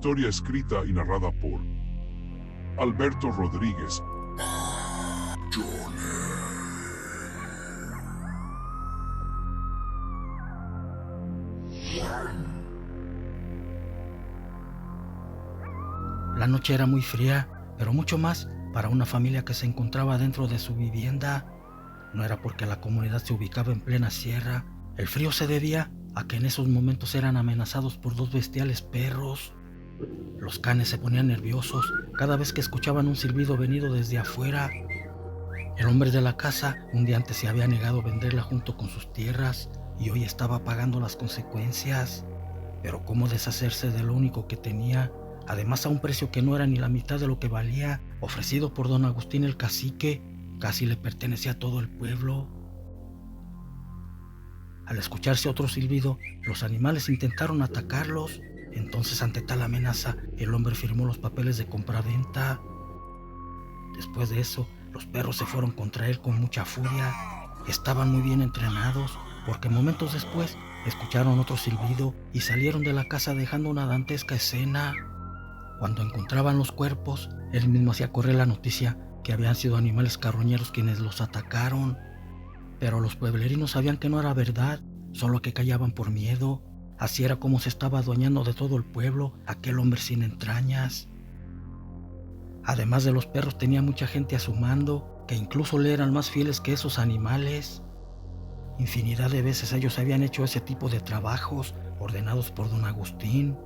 historia escrita y narrada por Alberto Rodríguez. La noche era muy fría, pero mucho más para una familia que se encontraba dentro de su vivienda. No era porque la comunidad se ubicaba en plena sierra. El frío se debía a que en esos momentos eran amenazados por dos bestiales perros. Los canes se ponían nerviosos cada vez que escuchaban un silbido venido desde afuera. El hombre de la casa un día antes se había negado a venderla junto con sus tierras y hoy estaba pagando las consecuencias. Pero ¿cómo deshacerse de lo único que tenía? Además a un precio que no era ni la mitad de lo que valía, ofrecido por don Agustín el cacique. Casi le pertenecía a todo el pueblo. Al escucharse otro silbido, los animales intentaron atacarlos. Entonces, ante tal amenaza, el hombre firmó los papeles de compraventa. Después de eso, los perros se fueron contra él con mucha furia. Estaban muy bien entrenados, porque momentos después escucharon otro silbido y salieron de la casa dejando una dantesca escena. Cuando encontraban los cuerpos, él mismo hacía correr la noticia que habían sido animales carroñeros quienes los atacaron. Pero los pueblerinos sabían que no era verdad, solo que callaban por miedo. Así era como se estaba adueñando de todo el pueblo aquel hombre sin entrañas. Además de los perros, tenía mucha gente a su mando, que incluso le eran más fieles que esos animales. Infinidad de veces ellos habían hecho ese tipo de trabajos ordenados por don Agustín.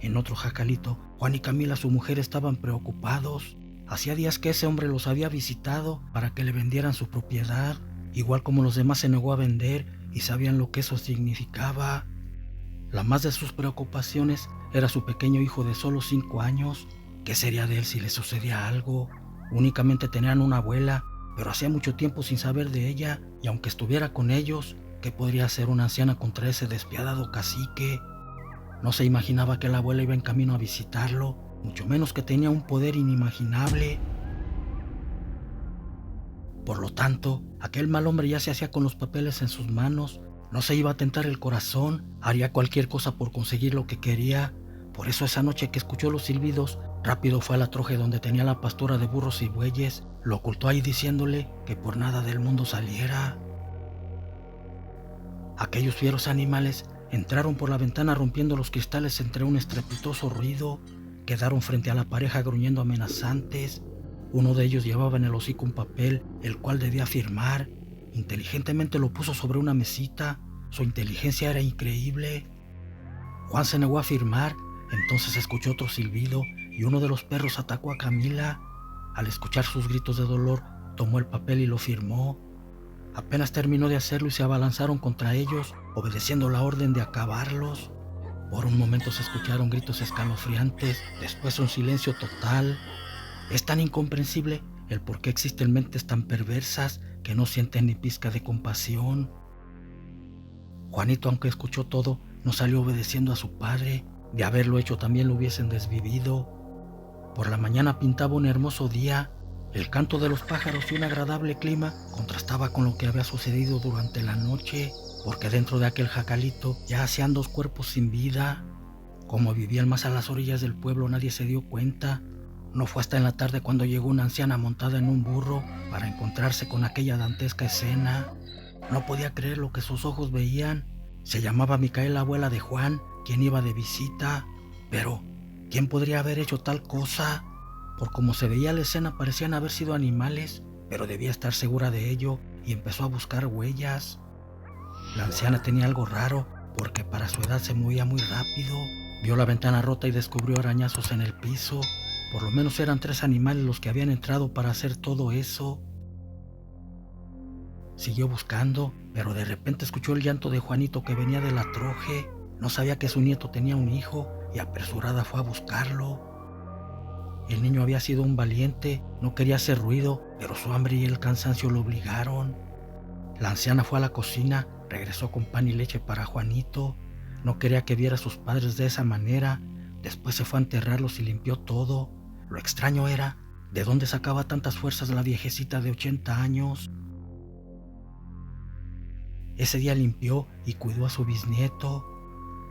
En otro jacalito, Juan y Camila, su mujer, estaban preocupados. Hacía días que ese hombre los había visitado para que le vendieran su propiedad, igual como los demás se negó a vender y sabían lo que eso significaba. La más de sus preocupaciones era su pequeño hijo de solo 5 años. ¿Qué sería de él si le sucedía algo? Únicamente tenían una abuela, pero hacía mucho tiempo sin saber de ella, y aunque estuviera con ellos, ¿qué podría hacer una anciana contra ese despiadado cacique? No se imaginaba que la abuela iba en camino a visitarlo, mucho menos que tenía un poder inimaginable. Por lo tanto, aquel mal hombre ya se hacía con los papeles en sus manos. No se iba a tentar el corazón, haría cualquier cosa por conseguir lo que quería. Por eso esa noche que escuchó los silbidos, rápido fue a la troje donde tenía la pastura de burros y bueyes, lo ocultó ahí diciéndole que por nada del mundo saliera. Aquellos fieros animales entraron por la ventana rompiendo los cristales entre un estrepitoso ruido. Quedaron frente a la pareja gruñendo amenazantes. Uno de ellos llevaba en el hocico un papel, el cual debía firmar. Inteligentemente lo puso sobre una mesita. Su inteligencia era increíble. Juan se negó a firmar. Entonces escuchó otro silbido y uno de los perros atacó a Camila. Al escuchar sus gritos de dolor, tomó el papel y lo firmó. Apenas terminó de hacerlo y se abalanzaron contra ellos, obedeciendo la orden de acabarlos. Por un momento se escucharon gritos escalofriantes, después un silencio total. Es tan incomprensible el por qué existen mentes tan perversas que no sienten ni pizca de compasión. Juanito, aunque escuchó todo, no salió obedeciendo a su padre. De haberlo hecho también lo hubiesen desvivido. Por la mañana pintaba un hermoso día. El canto de los pájaros y un agradable clima contrastaba con lo que había sucedido durante la noche, porque dentro de aquel jacalito ya hacían 2 cuerpos sin vida. Como vivían más a las orillas del pueblo, nadie se dio cuenta. No fue hasta en la tarde cuando llegó una anciana montada en un burro para encontrarse con aquella dantesca escena. No podía creer lo que sus ojos veían. Se llamaba Micaela, abuela de Juan, quien iba de visita. Pero, ¿quién podría haber hecho tal cosa? Por como se veía la escena parecían haber sido animales, pero debía estar segura de ello y empezó a buscar huellas. La anciana tenía algo raro, porque para su edad se movía muy rápido. Vio la ventana rota y descubrió arañazos en el piso. Por lo menos eran 3 animales los que habían entrado para hacer todo eso. Siguió buscando, pero de repente escuchó el llanto de Juanito que venía de la troje. No sabía que su nieto tenía un hijo y apresurada fue a buscarlo. El niño había sido un valiente, no quería hacer ruido, pero su hambre y el cansancio lo obligaron. La anciana fue a la cocina, regresó con pan y leche para Juanito. No quería que viera a sus padres de esa manera. Después se fue a enterrarlos y limpió todo. Lo extraño era, ¿de dónde sacaba tantas fuerzas la viejecita de 80 años? Ese día limpió y cuidó a su bisnieto.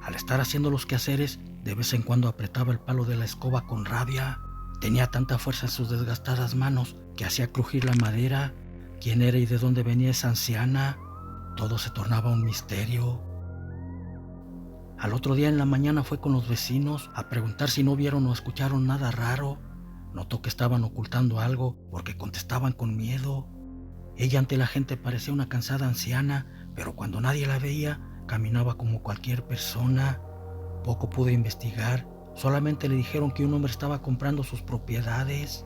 Al estar haciendo los quehaceres, de vez en cuando apretaba el palo de la escoba con rabia. Tenía tanta fuerza en sus desgastadas manos que hacía crujir la madera. ¿Quién era y de dónde venía esa anciana? Todo se tornaba un misterio. Al otro día en la mañana fue con los vecinos a preguntar si no vieron o escucharon nada raro. Notó que estaban ocultando algo porque contestaban con miedo. Ella ante la gente parecía una cansada anciana, pero cuando nadie la veía, caminaba como cualquier persona. Poco pude investigar, solamente le dijeron que un hombre estaba comprando sus propiedades.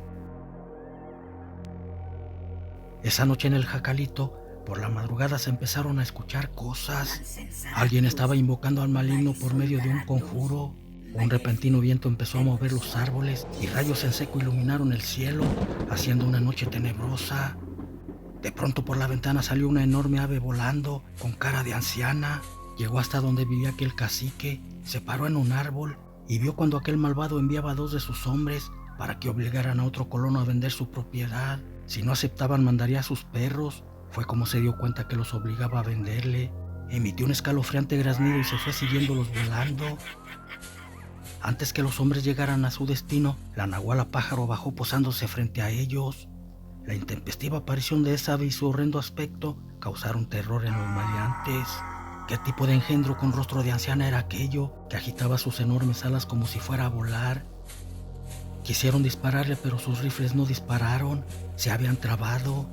Esa noche en el jacalito, por la madrugada se empezaron a escuchar cosas. Alguien estaba invocando al maligno por medio de un conjuro. Un repentino viento empezó a mover los árboles y rayos en seco iluminaron el cielo, haciendo una noche tenebrosa. De pronto por la ventana salió una enorme ave volando, con cara de anciana. Llegó hasta donde vivía aquel cacique, se paró en un árbol y vio cuando aquel malvado enviaba a 2 de sus hombres para que obligaran a otro colono a vender su propiedad. Si no aceptaban, mandaría a sus perros. Fue como se dio cuenta que los obligaba a venderle. Emitió un escalofriante graznido y se fue siguiéndolos volando. Antes que los hombres llegaran a su destino, la nahuala pájaro bajó posándose frente a ellos. La intempestiva aparición de esa ave y su horrendo aspecto causaron terror en los maleantes. ¿Qué tipo de engendro con rostro de anciana era aquello que agitaba sus enormes alas como si fuera a volar? Quisieron dispararle, pero sus rifles no dispararon, se habían trabado.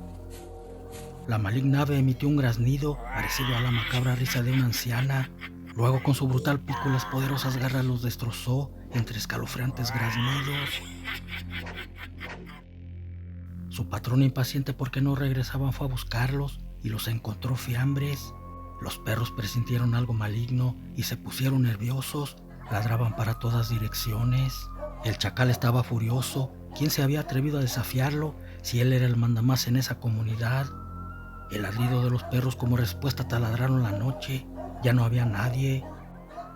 La maligna ave emitió un graznido parecido a la macabra risa de una anciana. Luego con su brutal pico las poderosas garras los destrozó entre escalofriantes graznidos. Su patrón, impaciente porque no regresaban, fue a buscarlos y los encontró fiambres. Los perros presintieron algo maligno y se pusieron nerviosos, ladraban para todas direcciones. El chacal estaba furioso. ¿Quién se había atrevido a desafiarlo si él era el mandamás en esa comunidad? El ladrido de los perros como respuesta taladraron la noche. Ya no había nadie.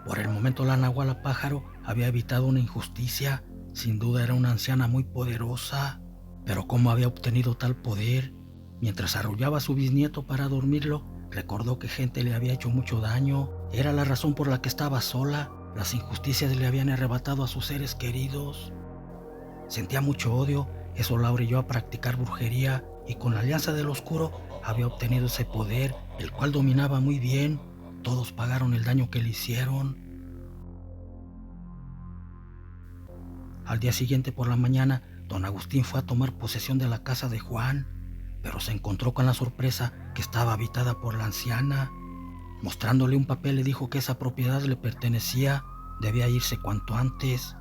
Por el momento la nahuala pájaro había evitado una injusticia. Sin duda era una anciana muy poderosa. Pero ¿cómo había obtenido tal poder? Mientras arrullaba a su bisnieto para dormirlo, recordó que gente le había hecho mucho daño. Era la razón por la que estaba sola. Las injusticias le habían arrebatado a sus seres queridos. Sentía mucho odio. Eso la orilló a practicar brujería y con la alianza del oscuro había obtenido ese poder, el cual dominaba muy bien. Todos pagaron el daño que le hicieron. Al día siguiente por la mañana, don Agustín fue a tomar posesión de la casa de Juan, pero se encontró con la sorpresa que estaba habitada por la anciana. Mostrándole un papel le dijo que esa propiedad le pertenecía, debía irse cuanto antes.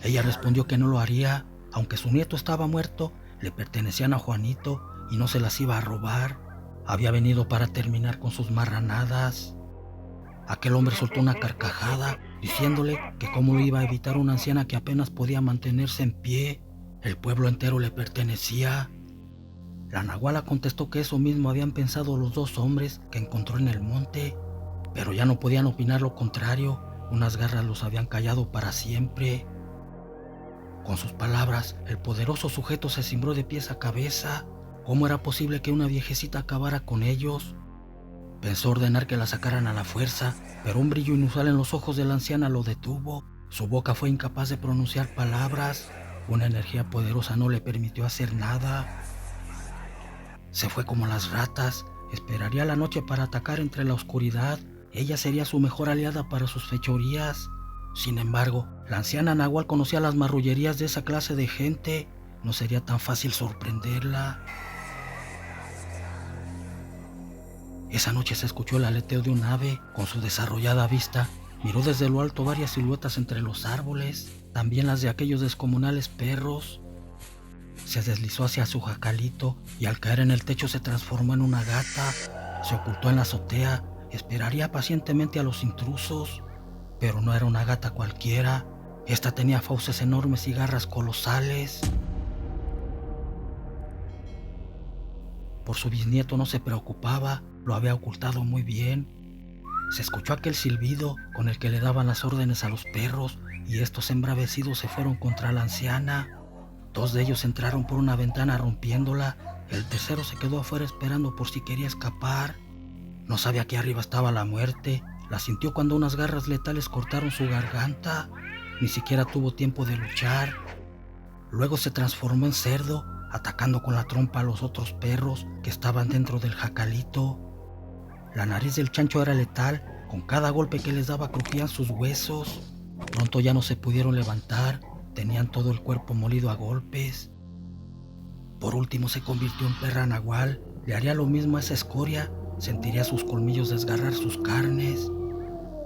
Ella respondió que no lo haría, aunque su nieto estaba muerto, le pertenecían a Juanito y no se las iba a robar. Había venido para terminar con sus marranadas. Aquel hombre soltó una carcajada, diciéndole que cómo lo iba a evitar una anciana que apenas podía mantenerse en pie. El pueblo entero le pertenecía. La nahuala contestó que eso mismo habían pensado los 2 hombres que encontró en el monte, pero ya no podían opinar lo contrario. Unas garras los habían callado para siempre. Con sus palabras, el poderoso sujeto se cimbró de pies a cabeza. ¿Cómo era posible que una viejecita acabara con ellos? Pensó ordenar que la sacaran a la fuerza, pero un brillo inusual en los ojos de la anciana lo detuvo. Su boca fue incapaz de pronunciar palabras. Una energía poderosa no le permitió hacer nada. Se fue como las ratas. Esperaría la noche para atacar entre la oscuridad. Ella sería su mejor aliada para sus fechorías. Sin embargo, la anciana nahual conocía las marrullerías de esa clase de gente. No sería tan fácil sorprenderla. Esa noche se escuchó el aleteo de un ave. Con su desarrollada vista, miró desde lo alto varias siluetas entre los árboles, también las de aquellos descomunales perros. Se deslizó hacia su jacalito y al caer en el techo se transformó en una gata. Se ocultó en la azotea, esperaría pacientemente a los intrusos, pero no era una gata cualquiera. Esta tenía fauces enormes y garras colosales. Por su bisnieto no se preocupaba, lo había ocultado muy bien. Se escuchó aquel silbido con el que le daban las órdenes a los perros y estos embravecidos se fueron contra la anciana. 2 de ellos entraron por una ventana rompiéndola, el tercero se quedó afuera esperando por si quería escapar. No sabía que arriba estaba la muerte, La sintió cuando unas garras letales cortaron su garganta. Ni siquiera tuvo tiempo de luchar. Luego se transformó en cerdo, atacando con la trompa a los otros perros que estaban dentro del jacalito. La nariz del chancho era letal. Con cada golpe que les daba crujían sus huesos. Pronto ya no se pudieron levantar. Tenían todo el cuerpo molido a golpes. Por último se convirtió en perra nahual. Le haría lo mismo a esa escoria. Sentiría sus colmillos desgarrar sus carnes.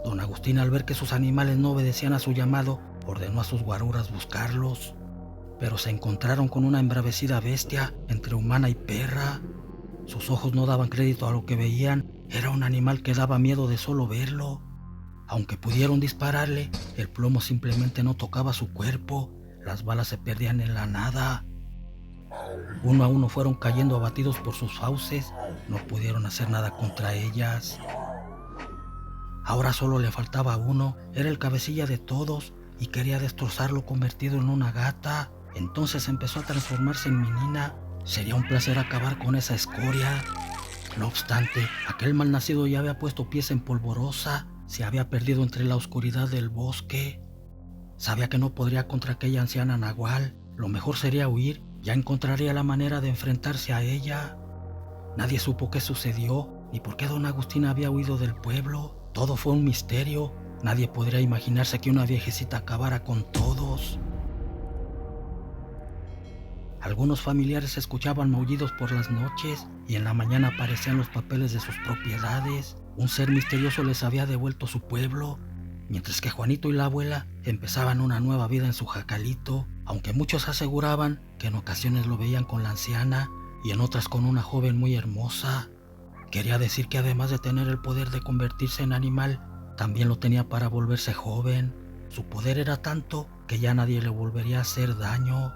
Don Agustín, al ver que sus animales no obedecían a su llamado, ordenó a sus guaruras buscarlos. Pero se encontraron con una embravecida bestia entre humana y perra. Sus ojos no daban crédito a lo que veían. Era un animal que daba miedo de solo verlo. Aunque pudieron dispararle, el plomo simplemente no tocaba su cuerpo. Las balas se perdían en la nada. Uno a uno fueron cayendo abatidos por sus fauces. No pudieron hacer nada contra ellas. Ahora solo le faltaba uno. Era el cabecilla de todos y quería destrozarlo convertido en una gata. Entonces empezó a transformarse en menina. Sería un placer acabar con esa escoria. No obstante, aquel malnacido ya había puesto pies en polvorosa. Se había perdido entre la oscuridad del bosque. Sabía que no podría contra aquella anciana nahual. Lo mejor sería huir. Ya encontraría la manera de enfrentarse a ella. Nadie supo qué sucedió, ni por qué don Agustín había huido del pueblo. Todo fue un misterio. Nadie podría imaginarse que una viejecita acabara con todos. Algunos familiares escuchaban maullidos por las noches y en la mañana aparecían los papeles de sus propiedades. Un ser misterioso les había devuelto su pueblo, mientras que Juanito y la abuela empezaban una nueva vida en su jacalito, aunque muchos aseguraban que en ocasiones lo veían con la anciana y en otras con una joven muy hermosa. Quería decir que además de tener el poder de convertirse en animal, también lo tenía para volverse joven. Su poder era tanto que ya nadie le volvería a hacer daño.